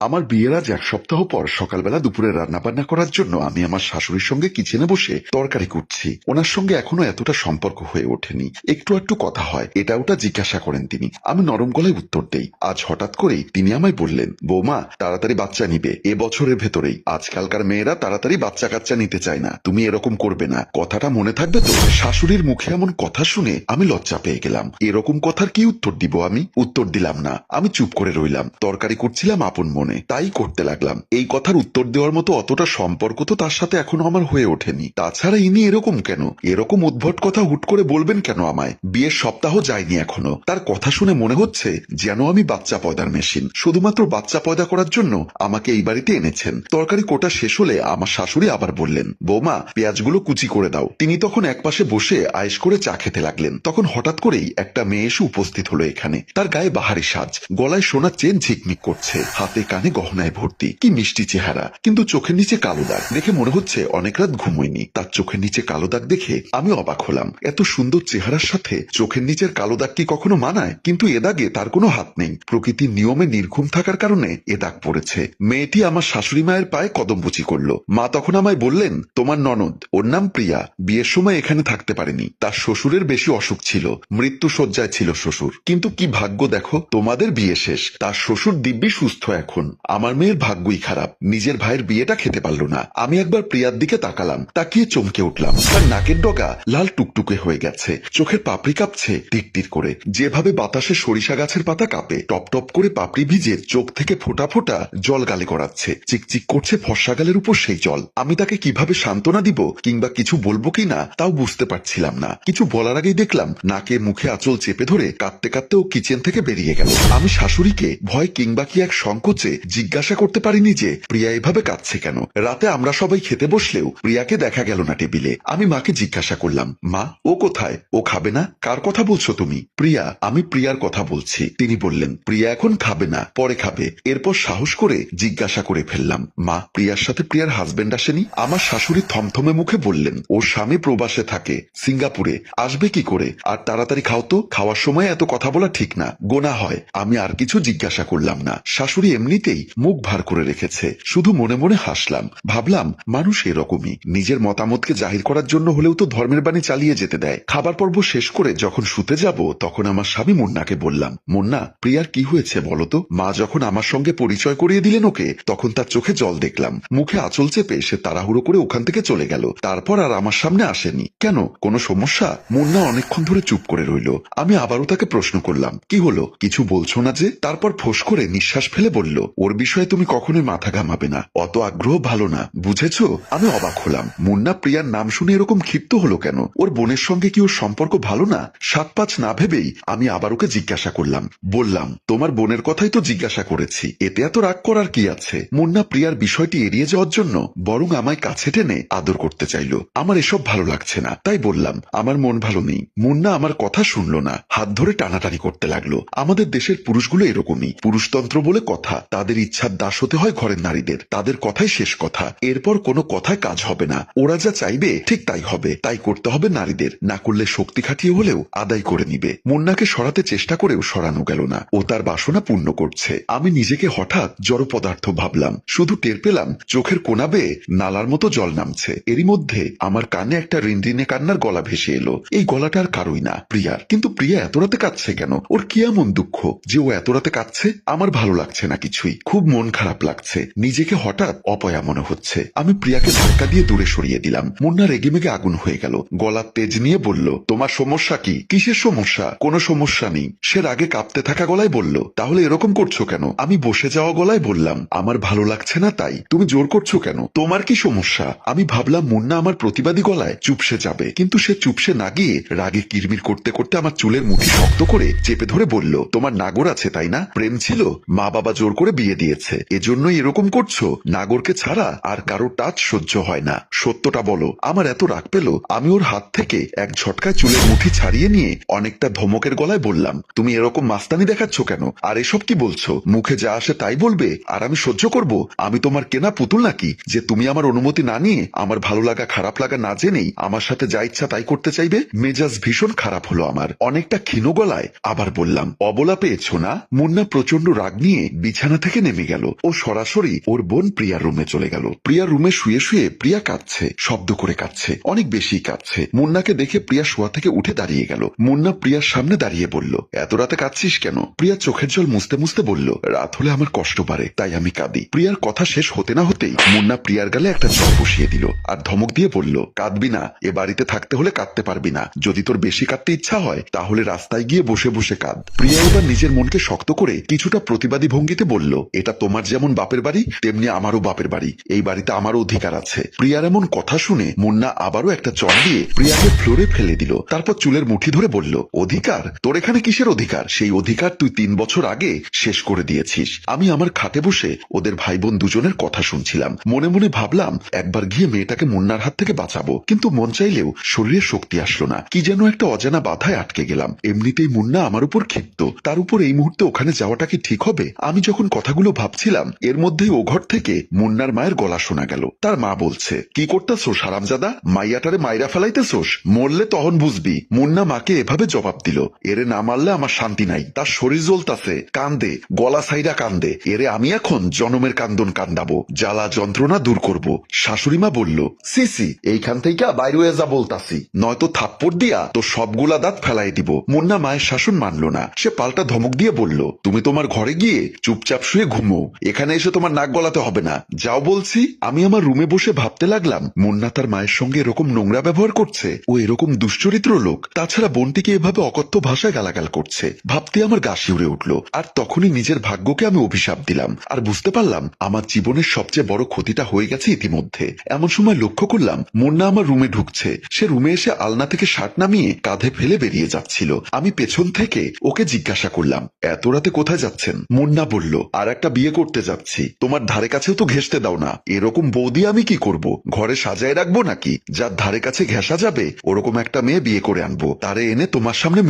আমার বিয়ের আজ 1 সপ্তাহ পর সকালবেলা দুপুরে রান্নাবান্না করার জন্য আমি আমার শাশুড়ির সঙ্গে কিচেনে বসে তরকারি কুটছি। ওনার সঙ্গে এখনো এতটা সম্পর্ক হয়ে ওঠেনি, একটু একটু কথা হয়, এটা ওটা জিজ্ঞাসা করেন তিনি। আমি নরম গলায় উত্তর দেই। আজ হঠাৎ করেই তিনি আমায় বললেন, বৌমা তাড়াতাড়ি বাচ্চা নিবে, এবছরের ভেতরেই। আজকালকার মেয়েরা তাড়াতাড়ি বাচ্চা কাচ্চা নিতে চায় না, তুমি এরকম করবে না, কথাটা মনে থাকবে তো? শাশুড়ির মুখে এমন কথা শুনে আমি লজ্জা পেয়ে গেলাম। এরকম কথার কি উত্তর দিব? আমি উত্তর দিলাম না, আমি চুপ করে রইলাম। তরকারি করছিলাম আপন মনে, তাই করতে লাগলাম। এই কথার উত্তর দেওয়ার মতো অতটা সম্পর্ক তো তার সাথে এখনো আমার হয়ে ওঠেনি। তাছাড়া ইনি এরকম কেন, এরকম উদ্ভট কথা হুট করে বলবেন কেন আমায়? বিয়ের সপ্তাহ যায়নি এখনো, তার কথা শুনে মনে হচ্ছে যেন আমি বাচ্চা পয়দার মেশিন। শুধুমাত্র বাচ্চা পয়দা করার জন্য আমাকে এই বাড়িতে এনেছেন। তরকারি কোটা শেষ হলে আমার শাশুড়ি আবার বললেন, বৌমা পেঁয়াজগুলো কুচি করে দাও। তিনি তখন একপাশে বসে আয়েশ করে চা খেতে লাগলেন। তখন হঠাৎ করেই একটা মেয়ে এসে উপস্থিত হলো এখানে। তার গায়ে বাহারি সাজ, গলায় সোনার চেন ঝিকমিক করছে, হাতে কানে গহনায় ভর্তি। কি মিষ্টি চেহারা, কিন্তু চোখের নিচে কালো দাগ। দেখে মনে হচ্ছে অনেক রাত ঘুমোয়নি। তার চোখের নিচে কালো দাগ দেখে আমি অবাক হলাম। এত সুন্দর চেহারার সাথে চোখের নিচের কালো দাগ কি কখনো মানায়? কিন্তু এ দাগে তার কোনো হাত নেই, প্রকৃতির নিয়মে নির্ঘুম থাকার কারণে এ দাগ পড়েছে। মেয়েটি আমার শাশুড়ি মায়ের পায়ে কদমবুচি করলো। মা তখন আমায় বললেন, তোমার ননদ, ওর নাম প্রিয়া, বিয়ের সময় এখানে থাকতে পারেনি। তার শ্বশুরের বেশি অসুখ ছিল, মৃত্যু শয্যায় ছিল শ্বশুর। কিন্তু কি ভাগ্য দেখো, তোমাদের বিয়ে শেষ, তার শ্বশুর দিব্যি সুস্থ এখন। আমার মেয়ের ভাগ্যই খারাপ, নিজের ভাইয়ের বিয়েটা খেতে পারল না। আমি একবার প্রিয়ার দিকে তাকালাম, তাকিয়ে চমকে উঠলাম। তার নাকের ডগা লাল টুকটুকে হয়ে গেছে, চোখের পাপড়ি কাঁপছে টিরটির করে, যেভাবে বাতাসে সরিষা গাছের পাতা কাঁপে। টপ টপ করে পাপড়ি ভিজে চোখ থেকে ফোঁটা ফোঁটা জল গালে গড়াচ্ছে, চিকচিক করছে ফর্সা গালের উপর সেই জল। আমি তাকে কিভাবে সান্ত্বনা দিব কিংবা কিছু বলবো কিনা তাও বুঝতে পারছিলাম না। কিছু বলার আগেই দেখলাম নাকে মুখে আঁচল চেপে ধরে কাঁদতে কাঁদতে ও কিচেন থেকে বেরিয়ে গেল। আমি শাশুড়িকে ভয় কিংবা কি এক সংকোচে জিজ্ঞাসা করতে পারিনি যে প্রিয়া এভাবে কাঁদছে কেন। রাতে আমরা সবাই খেতে বসলেও প্রিয়াকে দেখা গেল না টেবিলে। আমি মাকে জিজ্ঞাসা করলাম, মা ও কোথায়, ও খাবে না? কার কথা বলছো তুমি? প্রিয়া, আমি প্রিয়ার কথা বলছি। তিনি বললেন, প্রিয়া এখন খাবে না, পরে খাবে। এরপর সাহস করে জিজ্ঞাসা করে ফেললাম, মা প্রিয়ার সাথে প্রিয়ার হাজবেন্ড আসেনি? আমার শাশুড়ি থমথমে মুখে বললেন, ওর স্বামী প্রবাসে থাকে সিঙ্গাপুরে, আসবে কি করে? আর তাড়াতাড়ি খাও তো, খাওয়ার সময় এত কথা বলা ঠিক না, গোনা হয়। আমি আর কিছু জিজ্ঞাসা করলাম না। শাশুড়ি এমনিতেই মুখ ভার করে রেখেছে, শুধু মনে মনে হাসলাম। ভাবলাম মানুষ এরকমই, নিজের মতামতকে জাহির করার জন্য হলেও তো ধর্মের বাণী চালিয়ে যেতে দেয়। খাবার পর্ব শেষ করে যখন শুতে যাব তখন আমার স্বামী মুন্নাকে বললাম, মুন্না প্রিয়ার কি হয়েছে বলতো? মা যখন আমার সঙ্গে পরিচয় করিয়ে দিলেন ওকে, তখন তার চোখে জল দেখলাম, মুখে আঁচল চেপে সে তাড়াহুড়ো করে ওখান থেকে চলে গেল। তারপর আর আমার সামনে আসেনি। কেন, কোনো সমস্যা? মুন্না অনেকক্ষণ ধরে চুপ করে রইল। আমি আবারও তাকে প্রশ্ন করলাম, কি হলো, কিছু বলছো না যে? তারপর ফোঁস করে নিঃশ্বাস ফেলে বলল, ওর বিষয়ে তুমি কখনোই মাথা ঘামাবে না, অত আগ্রহ ভালো না, বুঝেছো? আমি অবাক হলাম, মুন্না প্রিয়ার নাম শুনে এরকম ক্ষিপ্ত হলো কেন? ওর বোনের সঙ্গে কি ওর সম্পর্ক ভালো না? 7-5 না ভেবেই আমি আবার ওকে জিজ্ঞাসা করলাম। বললাম, তোমার বোনের কথাই তো জিজ্ঞাসা করেছি, এতে এত রাগ করার কি আছে? মুন্না প্রিয়ার বিষয়টি এড়িয়ে যাওয়ার জন্য বরং আমায় কাছে টেনে আদর করতে চাইল। আমার এসব ভালো লাগছে না, তাই বললাম, আমার মন ভালো নেই। মুন্না আমার কথা শুনল না, হাত ধরে টানাটানি করতে লাগলো। আমাদের দেশের পুরুষগুলো এরকমই, পুরুষতন্ত্র বলে কথা, তাদের ইচ্ছার দাস হতে হয় ঘরের নারীদের, তাদের কথাই শেষ কথা, এরপর কোনো কথায় কাজ হবে না। ওরা যা চাইবে ঠিক তাই হবে, তাই করতে হবে নারীদের, না করলে শক্তি খাটিয়ে হলেও আদায় করে নিবে। মুন্নাকে সরাতে চেষ্টা করেও সরানো গেল না, ও তার বাসনা পূর্ণ করছে। আমি নিজেকে হঠাৎ জড় পদার্থ ভাবলাম, শুধু টের পেলাম চোখের কোনা বেয়ে নালার মতো জল নামছে। এরই মধ্যে আমার কানে একটা রিনরিনে কান্নার গলা ভেসে এলো। এই গলাটা আর কারোই না, প্রিয়ার। কিন্তু প্রিয়া এত রাতে কাঁদছে কেন? ওর কি এমন দুঃখ যে ও এত রাতে কাঁদছে? আমার ভালো লাগছে না কিছুই, খুব মন খারাপ লাগছে, নিজেকে হঠাৎ অপয়া মনে হচ্ছে। আমি প্রিয়াকে ধাক্কা দিয়ে দূরে সরিয়ে দিলাম। মুন্না রেগেমেগে আগুন হয়ে গেল, গলার তেজ নিয়ে বলল, তোমার সমস্যা কি? কিসের সমস্যা? কোনো সমস্যা নেই। সে রাগে কাঁপতে থাকা গলায় বলল, তাহলে এরকম করছো কেন? আমি বসে যাওয়া গলায় বললাম, আমার ভালো লাগছে না তাই। তুমি জোর করছো কেন? তোমার কি সমস্যা? আমি ভাবলাম মুন্না আমার প্রতিবাদী গলায় চুপসে যাবে, কিন্তু সে চুপসে না গিয়ে রাগে কিরমির করতে করতে আমার চুলের মুঠি শক্ত করে চেপে ধরে বলল, তোমার নাগর আছে তাই না? প্রেম ছিল, মা বাবা জোর করে বিয়ে দিয়েছে, এজন্যই এরকম করছো? নাগরকে ছাড়া আর কারো টাচ সহ্য হয় না, সত্যটা বলো। আমার এত রাগ পেল, আমি ওর হাত থেকে এক ঝটকায় চুলের মুঠি ছাড়িয়ে নিয়ে অনেকটা ধমকের গলায় বললাম, তুমি এরকম মাস্তানি দেখাচ্ছ কেন? আর এসব কি বলছো? মুখে যা আসে তাই বলবে আর আমি সহ্য করব? আমি তোমার কেনা পুতুল নাকি যে তুমি আমার অনুমতি না নিয়ে, আমার ভালো লাগা খারাপ লাগা না জেনেই আমার সাথে যা ইচ্ছা তাই করতে চাইবে? মেজাজ ভীষণ খারাপ হলো আমার। অনেকটা ক্ষীণ গলায় আবার বললাম, অবলা পেয়েছো না? মুন্না প্রচন্ড রাগ নিয়ে বিছানা থেকে থেকে নেমে গেল ও সরাসরি ওর বোন প্রিয়ার রুমে চলে গেল। প্রিয়ার রুমে শুয়ে শুয়ে প্রিয়া কাঁদছে, শব্দ করে কাঁদছে, অনেক বেশি কাঁদছে। মুন্নাকে দেখে প্রিয়া শোয়া থেকে উঠে দাঁড়িয়ে গেল। মুন্না প্রিয়ার সামনে দাঁড়িয়ে বলল, এত রাতে কাঁদছিস কেন? প্রিয়া চোখের জল মুছতে মুছতে বলল, রাত হলে আমার কষ্ট বাড়ে, তাই আমি কাঁদি। প্রিয়ার কথা শেষ হতে না হতেই মুন্না প্রিয়ার গালে একটা চর বসিয়ে দিল আর ধমক দিয়ে বলল, কাঁদবি না, এ বাড়িতে থাকতে হলে কাঁদতে পারবি না। যদি তোর বেশি কাঁদতে ইচ্ছা হয় তাহলে রাস্তায় গিয়ে বসে বসে কাঁদ। প্রিয়া এবার নিজের মনকে শক্ত করে কিছুটা প্রতিবাদী ভঙ্গিতে বলল, এটা তোমার যেমন বাপের বাড়ি তেমনি আমারও বাপের বাড়ি, এই বাড়িতে আমারও অধিকার আছে। প্রিয়ার এমন কথা শুনে মুন্না আবারও একটা চর দিয়ে প্রিয়াকে ফ্লোরে ফেলে দিল। তারপর চুলের মুঠি ধরে বলল, অধিকার? তোর এখানে কিসের অধিকার? সেই অধিকার তুই 3 বছর আগে শেষ করে দিয়েছিস। আমি আমার খাটে বসে ওদের ভাই বোন দুজনের কথা শুনছিলাম। মনে মনে ভাবলাম একবার গিয়ে মেয়েটাকে মুন্নার হাত থেকে বাঁচাবো, কিন্তু মন চাইলেও শরীরে শক্তি আসলো না। কি যেন একটা অজানা বাধায় আটকে গেলাম। এমনিতেই মুন্না আমার উপর ক্ষিপ্ত, তার উপর এই মুহূর্তে ওখানে যাওয়াটা কি ঠিক হবে? আমি যখন কথাগুলো ভাবছিলাম এর মধ্যেই ও ঘর থেকে মুন্নার মায়ের গলা শোনা গেল। তার মা বলছে, কি করতেছোস হারামজাদা? মাইয়াটারে মাইরা ফেলাইতেছোস? মরলে তখন বুঝবি। মুন্না মাকে এভাবে জবাব দিল, এরে না মারলে আমার শান্তি নাই। তার শরীর জ্বলতাছে, কান্দে, গলা সাইডা কান্দে। এরে আমি এখন জনমের কান্দন কান্দাবো, জ্বালা যন্ত্রণা দূর করব। শাশুড়িমা বলল, সিসি এইখান থেকে বাইরে হয়ে যা বলতাছি, নয়তো থাপ্পড় দিয়া তো সবগুলা দাঁত ফেলাই দিব। মুন্না মায়ের শাসন মানল না। সে পাল্টা ধমক দিয়ে বলল, তুমি তোমার ঘরে গিয়ে চুপচাপ শুয়ে ঘুমো, এখানে এসে তোমার নাক গলাতে হবে না, যাও বলছি। আমি আমার রুমে বসে ভাবতে লাগলাম, মুন্না তার মায়ের সঙ্গে এরকম নোংরা ব্যবহার করছে, ও এরকম দুশ্চরিত্র লোক। তাছাড়া বোনটিকে এভাবে অকথ্য ভাষায় গালাগাল করছে। ভাবতে আমার গা শিউরে উঠল। আর তখনই নিজের ভাগ্যকে আমি অভিশাপ দিলাম আর বুঝতে পারলাম আমার জীবনের সবচেয়ে বড় ক্ষতিটা হয়ে গেছে ইতিমধ্যে। এমন সময় লক্ষ্য করলাম মুন্না আমার রুমে ঢুকছে। সে রুমে এসে আলনা থেকে শার্ট নামিয়ে কাঁধে ফেলে বেরিয়ে যাচ্ছিল। আমি পেছন থেকে ওকে জিজ্ঞাসা করলাম, এত রাতে কোথায় যাচ্ছেন? মুন্না বলল, আর একটা বিয়ে করতে যাচ্ছি। তোমার ধারে কাছেও তো ঘেঁষতে দাও না। এরকম বৌদি আমি কি করব? ঘরে সাজায় রাখবো নাকি? যার ধারে কাছে ঘেঁষা যাবে ওরকম একটা মেয়ে বিয়ে করে আনবো, তারে এনে তোমার সামনে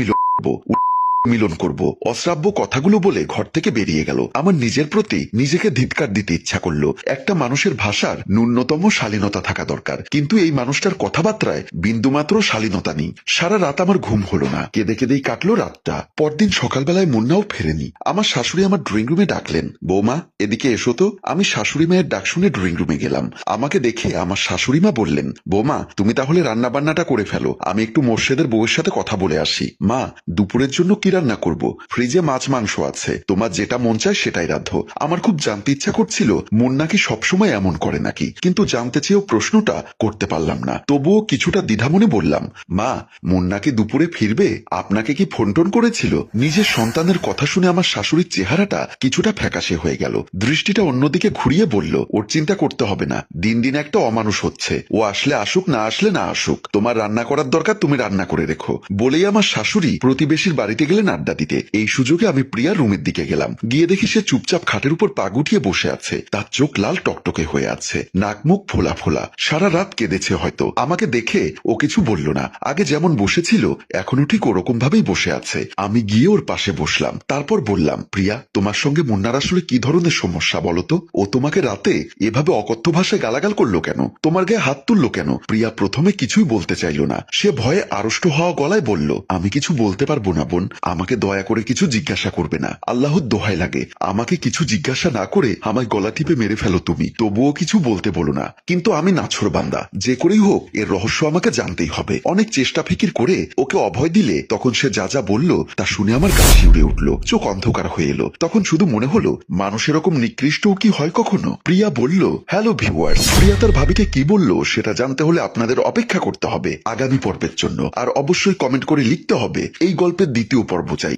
মিলন করব। অশ্রাব্য কথাগুলো বলে ঘর থেকে বেরিয়ে গেল। আমার নিজের প্রতি নিজেকে ধিক্কার দিতে ইচ্ছা করলো। একটা মানুষের ভাষার ন্যূনতম শালীনতা থাকা দরকার, কিন্তু এই মানুষটার কথাবার্তায় বিন্দুমাত্র শালীনতা নেই। সারা রাত আমার ঘুম হলো না, কেঁদে কেঁদেই কাটলো রাতটা। পরদিন সকালবেলায় মুন্নাও ফেরেনি। আমার শাশুড়ি আমার ড্রয়িং রুমে ডাকলেন, বৌমা এদিকে এসো তো। আমি শাশুড়ি মায়ের ডাক শুনে ড্রয়িং রুমে গেলাম। আমাকে দেখে আমার শাশুড়ি মা বললেন, বৌমা তুমি তাহলে রান্না বান্নাটা করে ফেলো, আমি একটু মোর্শেদের বউয়ের সাথে কথা বলে আসি। মা, দুপুরের জন্য কি রান্না করব? ফ্রিজে মাছ মাংস আছে, তোমার যেটা মন চায় সেটাই রাঁধো। আমার খুব জানতে ইচ্ছা করছিল মুন্না কি সবসময় এমন করে নাকি, কিন্তু জানতে চেয়েও প্রশ্নটা করতে পারলাম না। তবুও কিছুটা দ্বিধামনে বললাম, মা মুন্না কি দুপুরে ফিরবে? আপনাকে কি ফোন টোন করেছিল? নিজের সন্তানের কথা শুনে আমার শাশুড়ির চেহারাটা কিছুটা ফ্যাকাশে হয়ে গেল। দৃষ্টিটা অন্যদিকে ঘুরিয়ে বলল, ওর চিন্তা করতে হবে না, দিন দিন একটা অমানুষ হচ্ছে। ও আসলে আসুক, না আসলে না আসুক, তোমার রান্না করার দরকার, তুমি রান্না করে রেখো। বলেই আমার শাশুড়ি প্রতিবেশীর বাড়িতে গেলেন আড্ডা দিতে। এই সুযোগে আমি প্রিয়ার রুমের দিকে গেলাম। গিয়ে দেখি সে চুপচাপ খাটের উপর পা গুটিয়ে বসে আছে। তার চোখ লাল টকটকে হয়ে আছে, নাক মুখ ফোলা ফোলা। সারা রাত কেঁদেছে হয়তো। আমাকে দেখে ও কিছু বলল না। আগে যেমন বসেছিল এখনো ঠিক ওরকম ভাবেই বসে আছে। আমি গিয়ে ওর পাশে বসলাম। তারপর বললাম, প্রিয়া তোমার সঙ্গে মুন্নার আসলে কি ধরনের সমস্যা বলো তো? ও তোমাকে রাতে এভাবে অকথ্য ভাষায় গালাগাল করলো কেন? তোমার গায়ে হাত তুললো কেন? প্রিয়া প্রথমে কিছুই বলতে চাইল না। সে ভয়ে আড়ষ্ট হওয়া গলায় বলল, আমি কিছু বলতে পারবো না বোন, আমাকে দয়া করে কিছু জিজ্ঞাসা করবে না। আল্লাহর দোহাই লাগে, আমাকে কিছু জিজ্ঞাসা না করে আমায় গলা টিপে মেরে ফেলো তুমি, তবুও কিছু বলতে বলো না। কিন্তু আমি নাছোড়বান্দা, যে করেই হোক এর রহস্য আমাকে জানতেই হবে। অনেক চেষ্টা ফিকির করে ওকে অভয় দিলে তখন সে যা যা বলল তা শুনে আমার গা শিউরে উঠল, চোখ অন্ধকার হয়ে এলো। তখন শুধু মনে হলো মানুষ এরকম নিকৃষ্টও কি হয় কখনো? প্রিয়া বলল, হ্যালো ভিউয়ার্স, প্রিয়া তার ভাবিকে কি বলল সেটা জানতে হলে আপনাদের অপেক্ষা করতে হবে আগামী পর্বের জন্য। আর অবশ্যই কমেন্ট করে লিখতে হবে এই গল্পের দ্বিতীয় পর্ব চাই।